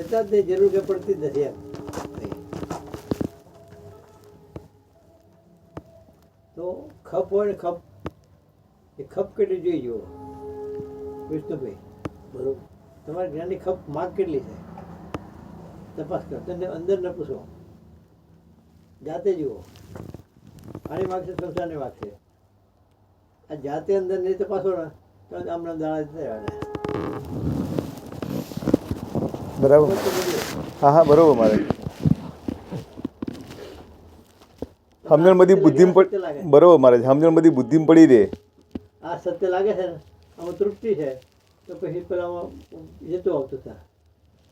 જતા જ નહીં, જરૂર કે પડતી જ નથી એમ. તો ખપ હોય ને ખપ, એ ખપ કેટલી જોઈ જુઓ વિષ્ણુભાઈ, બરોબર? તમારા જ્ઞાનની ખપ માગ કેટલી છે તપાસ કરો. તમને અંદર ન પૂછો, જાતે જુઓ. આની માગશે સંસારની માગશે. આ જાતે અંદર નહીં તપાસો ને તો આમના દાણા બરાબર. હા હા બરોબર. મારે સમજણ બધી બુદ્ધિમાં બરોબર. મારે સમજણ બધી બુદ્ધિમાં પડી રહે. આ સત્ય લાગે છે ને, આમાં તૃપ્તિ છે, તો પછી પેલામાં જતું આવતું થાય.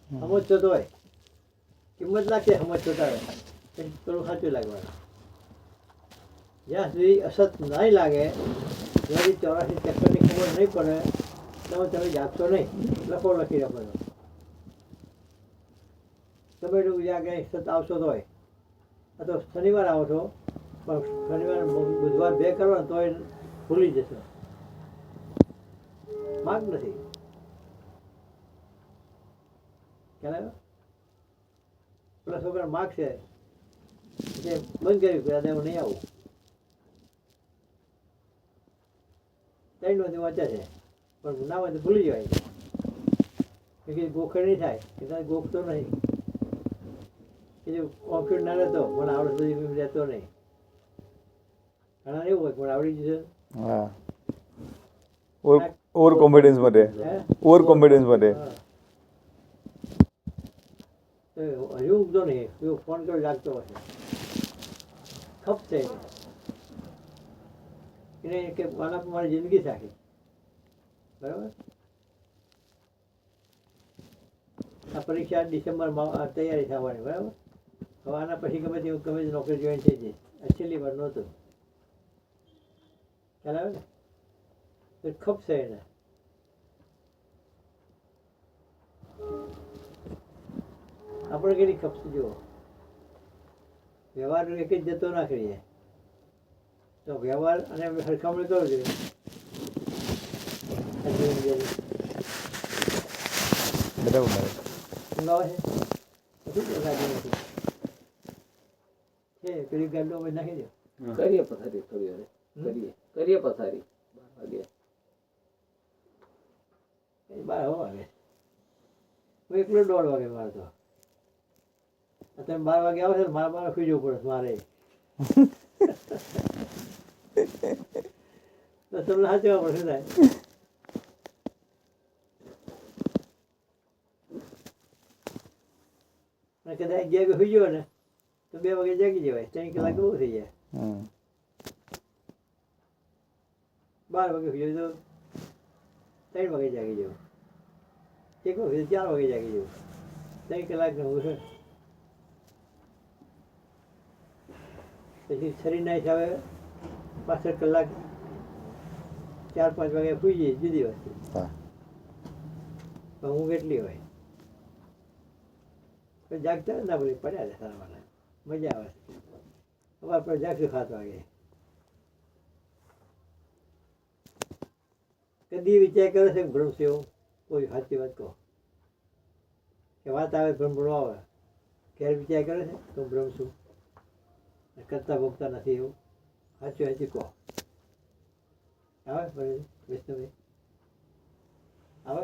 સમજતો તો હોય, કિંમત નાખીએ સમજતો આવે, પેલું સાચું લાગવાનું. જ્યાં સુધી અસત નહીં લાગે, જ્યાં 84 ચક્કરની ખબર નહીં પડે, તો તમે જાગશો નહીં. લખો લખી રાખો. તમે જાગે સત આવશો તો હોય, આ તો શનિવાર આવો છો, પણ શનિવાર બુધવાર 2 કરો ને તોય ભૂલી જશો. માગ નથી. ખ્યાલ આવ્યો? પેલા છોકરા માગ છે, બંધ કર્યું કે આજે હું નહીં આવું. 3 વાગે વાંચે છે, પણ ના હોય તો ભૂલી જવાય. કે ગોખડ નહીં થાય, કે તારે ગોખતો નહીં, કે જો કોન્ફિડન્સ ના રહેતો, મને આવડે સુધી રહેતો નહીં. ઘણા એવું હોય, પણ આવડી જશે. હા, ઓવર કોન્ફિડન્સ માટે, ઓવર કોન્ફિડન્સ માટે. હજુ ઉગતો નહીં, એવું ફોન કરો લાગતો હશે. ખપ છે એને કે આના મારી જિંદગી રાખી. બરાબર. આ પરીક્ષા ડિસેમ્બરમાં તૈયારી થવાની. બરાબર. હવે આના પછી ગમે તે નોકરી જોઈન થઈ જઈશ. આ છેલ્લી વાર નહોતું. ખ્યાલ આવે ને? તો ખપ છે એને. આપણે કેટલી ખપશે જુઓ. વ્યવહાર એક જ જતો ના કરીએ તો વ્યવહાર અને સરખામણી કરવો જોઈએ. બરાબર. આવે છે છે પેલી ગાડલો નાખી દો. કરીએ પથારી થોડી વાર. કરીએ પથારી 12 વાગે. હું એકલો 1:30 વાગે મારે તો. તમે 12 વાગે આવો છો ને મારે 12 સુઈ જવું પડે મારે. તો તમને સાચવા પડશે થાય. અને કદાચ 11 વાગે સુઈ ગયો ને તો 2 વાગે જાગી જવાય. 3 કલાક બહુ થઈ જાય. 12 વાગે સુઈ જાય તો 3 વાગે જાગી જવું. 1 વાગે 4 વાગે જાગી જવું. 3 કલાકનું હું છે. પછી શરીરના હિસાબે 65 કલાક 4-5 વાગે સુઈ જઈએ જુદી વસ્તુ. પણ ઊંઘ એટલી હોય તો જાગતા ના બોલી પડ્યા છે સારા માટે મજા આવે છે. અમારે પણ જાગશું 7 વાગે. કદી વિચાર કરે છે ભ્રમ છે એવું? કોઈ સાચી વાત કહો કે વાત આવે ભ્રમ ભણો આવે ક્યારે વિચાર કરે છે તો ભ્રમ છું કરતા ભોગતા નથી એવું? સાચું સાચું કહો. આવે બરાબર વિષ્ણુભાઈ? આવે?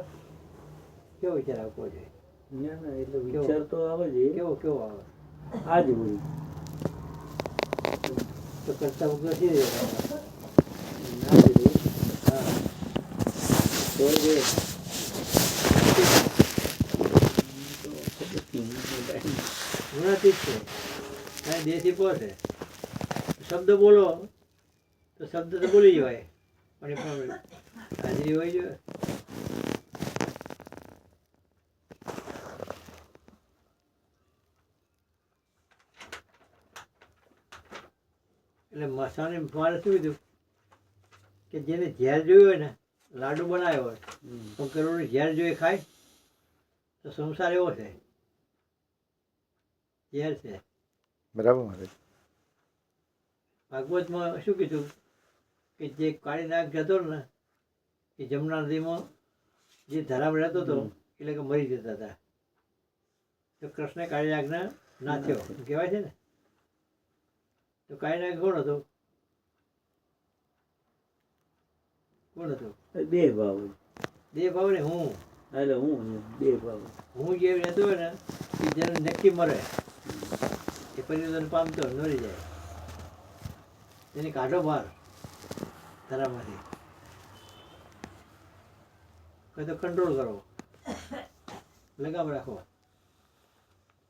કેવો વિચાર આવવો જોઈએ? ના ના એટલે વિચાર તો આવે છે. કેવો આવે? આ જ હોય. તો કરતા ભોગતા નથી રહેતા. ના જ હોય. હા તો જ ગુણાતીત છે અને દેશી પો છે. શબ્દ બોલો તો શબ્દ તો બોલી જવાય પણ એ પણ હાજરી હોય જોઈએ. એટલે મસાને મારે શું કીધું કે જેને ઝેર જોયું હોય ને લાડુ બનાવ્યો હોય તો કરોડની ઝેર જોઈએ ખાય તો સંસાર એવો છે ઝેર છે. બરાબર. મારે ભાગવતમાં શું કીધું કે જે કાળી નાગ જતો ને એ જમુના નદીમાં જે ધરામ રહેતો હતો એટલે કે મરી જતા હતા. તો કૃષ્ણ કાળી આજ્ઞા ના થયો કહેવાય છે ને. તો કાળી આજ્ઞા કોણ હતો? કોણ હતો? દેહ ભાવ દેહ ભાવ ને હું. એટલે હું દેહ ભાવ હું જે રહેતો હોય ને એ જેને નક્કી મરે એ પરિવર્તન પામતો મરી જાય. એને કાઢો બહાર તારામાંથી, કંઈ તો કંટ્રોલ કરો, લગામ રાખો,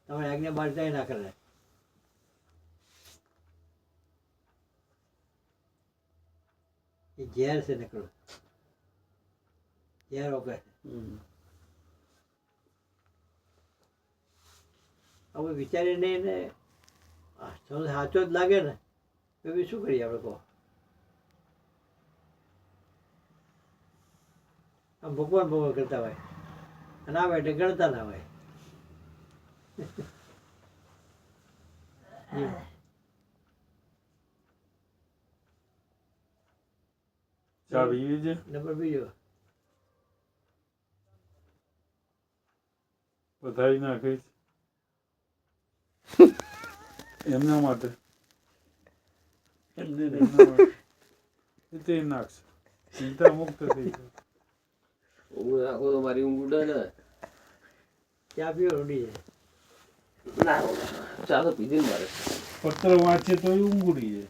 તમારી આજ્ઞા બહાર જાય ના કરે. એ ઝેર છે નકરું, ઝેર વગર. હવે વિચારીને ને સાચો જ લાગે ને તો બી શું કરીએ આપણે? કહો, આમ ભગવાન ભગવાન કરતા હોય અને આવે એટલે ગણતા ના હોય. નંબર બીજો, વધારી નાખીશ એમના માટે તે નાખશે, ચિંતા મુક્ત થઈ જાય. ઊંઘ નાખો તો મારી ઊંઘ ઉડે ને. ચા પીવો ઉડી જાય. ચાલો પીધી ને મારે પત્ર વાંચે તો ઊંઘ ઉડી જાય.